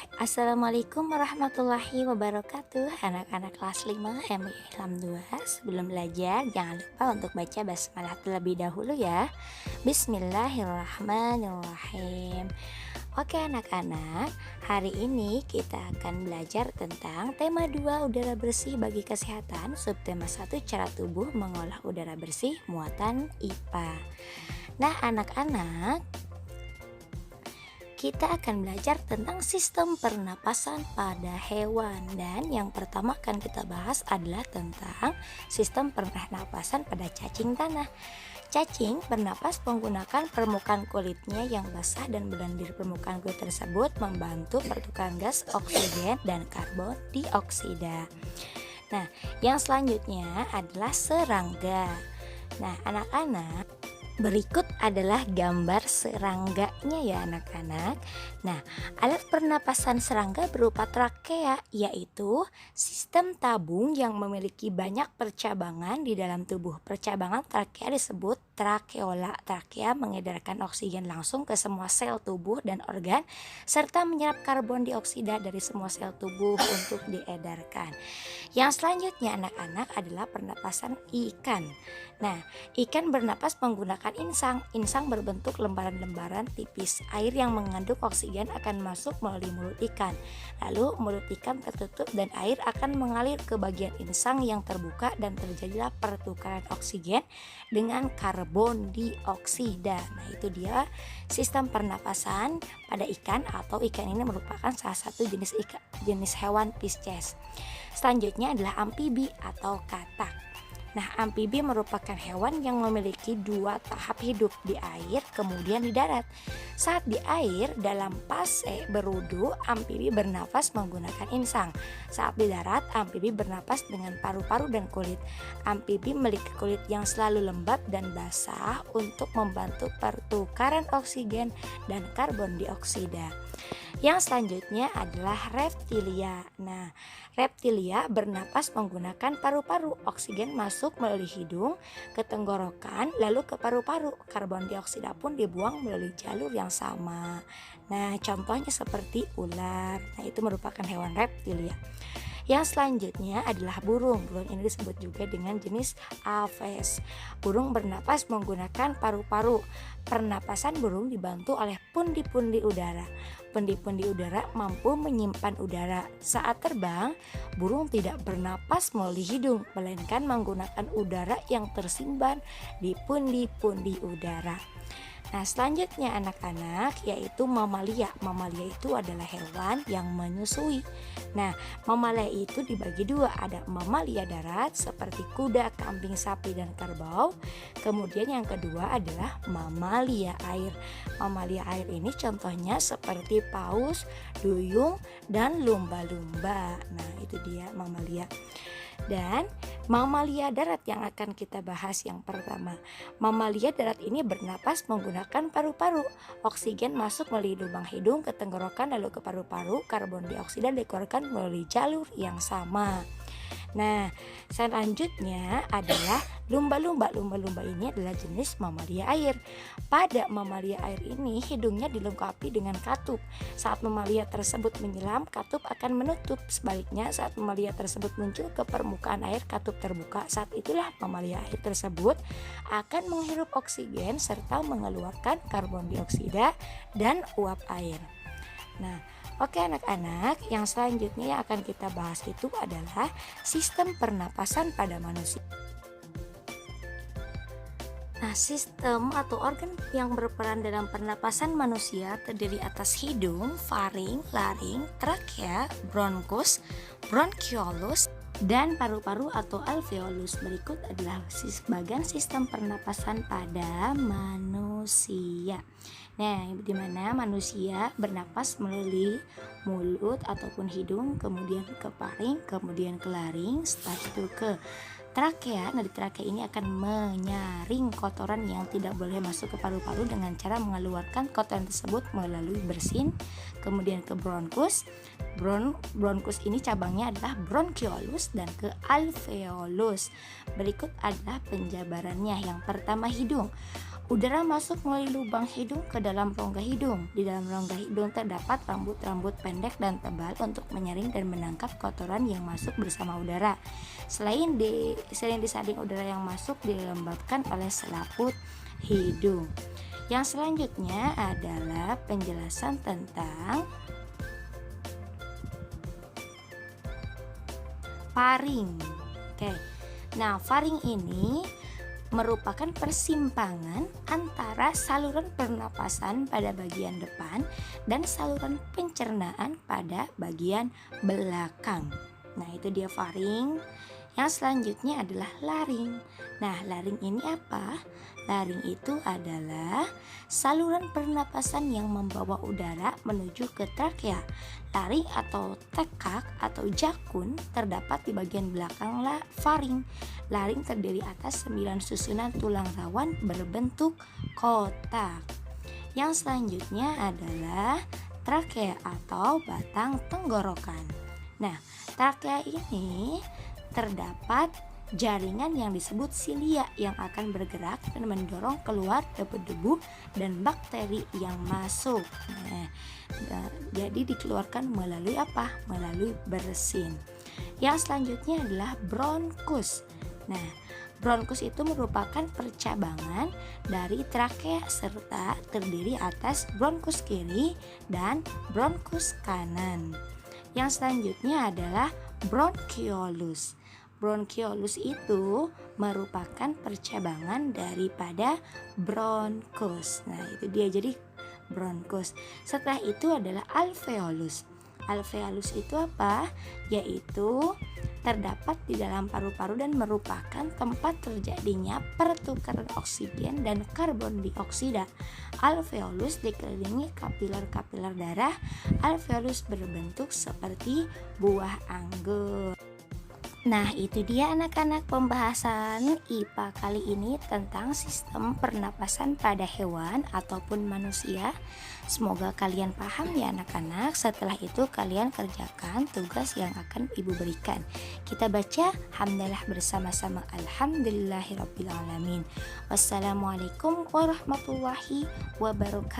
Assalamualaikum warahmatullahi wabarakatuh. Anak-anak kelas 5 MI Ilham 2. Sebelum belajar jangan lupa untuk baca basmalah terlebih dahulu ya. Bismillahirrahmanirrahim. Oke anak-anak, hari ini kita akan belajar tentang tema 2 udara bersih bagi kesehatan, subtema 1 cara tubuh mengolah udara bersih muatan IPA. Nah anak-anak, kita akan belajar tentang sistem pernapasan pada hewan, dan yang pertama akan kita bahas adalah tentang sistem pernapasan pada cacing tanah. Cacing bernapas menggunakan permukaan kulitnya yang basah dan berlendir. Permukaan kulit tersebut membantu pertukaran gas oksigen dan karbon dioksida. Nah, yang selanjutnya adalah serangga. Nah, anak-anak, berikut adalah gambar serangganya ya anak-anak. Nah, alat pernapasan serangga berupa trakea, yaitu sistem tabung yang memiliki banyak percabangan di dalam tubuh. Percabangan trakea disebut trakeola. Trakea mengedarkan oksigen langsung ke semua sel tubuh dan organ, serta menyerap karbon dioksida dari semua sel tubuh untuk diedarkan. Yang selanjutnya anak-anak adalah pernapasan ikan. Nah, ikan bernapas menggunakan insang. Insang berbentuk lembaran-lembaran tipis. Air yang mengandung oksigen akan masuk melalui mulut ikan. Lalu mulut ikan tertutup dan air akan mengalir ke bagian insang yang terbuka dan terjadilah pertukaran oksigen dengan karbon dioksida. Nah, itu dia sistem pernapasan pada ikan, atau ikan ini merupakan salah satu jenis hewan Pisces. Selanjutnya adalah amfibi atau katak. Nah, amfibi merupakan hewan yang memiliki 2 tahap hidup, di air kemudian di darat. Saat di air dalam fase berudu, amfibi bernapas menggunakan insang. Saat di darat, amfibi bernapas dengan paru-paru dan kulit. Amfibi memiliki kulit yang selalu lembab dan basah untuk membantu pertukaran oksigen dan karbon dioksida. Yang selanjutnya adalah reptilia. Nah, reptilia bernapas menggunakan paru-paru. Oksigen masuk melalui hidung ke tenggorokan lalu ke paru-paru. Karbon dioksida pun dibuang melalui jalur yang sama. Nah, contohnya seperti ular. Nah, itu merupakan hewan reptilia. Yang selanjutnya adalah burung. Burung ini disebut juga dengan jenis Aves. Burung bernapas menggunakan paru-paru. Pernapasan burung dibantu oleh pundi-pundi udara. Pundi-pundi udara mampu menyimpan udara. Saat terbang, burung tidak bernapas melalui hidung, melainkan menggunakan udara yang tersimpan di pundi-pundi udara. Nah, selanjutnya anak-anak, yaitu mamalia. Mamalia itu adalah hewan yang menyusui. Nah, mamalia itu dibagi 2, ada mamalia darat seperti kuda, kambing, sapi, dan kerbau. Kemudian yang kedua adalah mamalia air. Mamalia air ini contohnya seperti paus, duyung, dan lumba-lumba. Nah, itu dia mamalia. Dan mamalia darat yang akan kita bahas yang pertama. Mamalia darat ini bernapas menggunakan paru-paru. Oksigen masuk melalui lubang hidung ke tenggorokan lalu ke paru-paru. Karbon dioksida dikeluarkan melalui jalur yang sama. Nah, selanjutnya adalah lumba-lumba. Lumba-lumba ini adalah jenis mamalia air. Pada mamalia air ini hidungnya dilengkapi dengan katup. Saat mamalia tersebut menyelam, katup akan menutup. Sebaliknya, saat mamalia tersebut muncul ke permukaan air, katup terbuka. Saat itulah mamalia air tersebut akan menghirup oksigen serta mengeluarkan karbon dioksida dan uap air. Nah, oke anak-anak, yang selanjutnya yang akan kita bahas itu adalah sistem pernapasan pada manusia. Nah, sistem atau organ yang berperan dalam pernapasan manusia terdiri atas hidung, faring, laring, trakea, bronkus, bronchiolus, dan paru-paru atau alveolus. Berikut adalah bagian sistem pernapasan pada manusia. Nah, di mana manusia bernapas melalui mulut ataupun hidung, kemudian ke faring, kemudian ke laring, setelah itu ke trakea. Nah, di trakea ini akan menyaring kotoran yang tidak boleh masuk ke paru-paru dengan cara mengeluarkan kotoran tersebut melalui bersin. Kemudian ke bronkus. Bronkus ini cabangnya adalah bronchiolus dan ke alveolus. Berikut adalah penjabarannya. Yang pertama hidung. Udara masuk melalui lubang hidung ke dalam rongga hidung. Di dalam rongga hidung terdapat rambut-rambut pendek dan tebal untuk menyaring dan menangkap kotoran yang masuk bersama udara. Selain disaring udara yang masuk dilembabkan oleh selaput hidung. Yang selanjutnya adalah penjelasan tentang faring. Oke. Nah, faring ini merupakan persimpangan antara saluran pernapasan pada bagian depan dan saluran pencernaan pada bagian belakang. Nah, itu dia faring. Yang selanjutnya adalah laring. Nah, laring ini apa? Laring itu adalah saluran pernapasan yang membawa udara menuju ke trakea. Laring atau tekak atau jakun terdapat di bagian belakang faring. Laring terdiri atas 9 susunan tulang rawan berbentuk kotak. Yang selanjutnya adalah trakea atau batang tenggorokan. Nah, trakea ini terdapat jaringan yang disebut silia yang akan bergerak dan mendorong keluar debu-debu dan bakteri yang masuk. Jadi dikeluarkan melalui apa? Melalui bersin. Yang selanjutnya adalah bronkus. Nah, bronkus itu merupakan percabangan dari trakea serta terdiri atas bronkus kiri dan bronkus kanan. Yang selanjutnya adalah bronkiolus. Bronkiolus itu merupakan percabangan daripada bronkus. Nah, itu dia jadi bronkus. Setelah itu adalah alveolus. Alveolus itu apa? Yaitu terdapat di dalam paru-paru dan merupakan tempat terjadinya pertukaran oksigen dan karbon dioksida. Alveolus dikelilingi kapiler-kapiler darah. Alveolus berbentuk seperti buah anggur. Nah, itu dia anak-anak pembahasan IPA kali ini tentang sistem pernapasan pada hewan ataupun manusia. Semoga kalian paham ya anak-anak. Setelah itu kalian kerjakan tugas yang akan Ibu berikan. Kita baca hamdalah bersama-sama. Alhamdulillahirabbil alamin. Wassalamualaikum warahmatullahi wabarakatuh.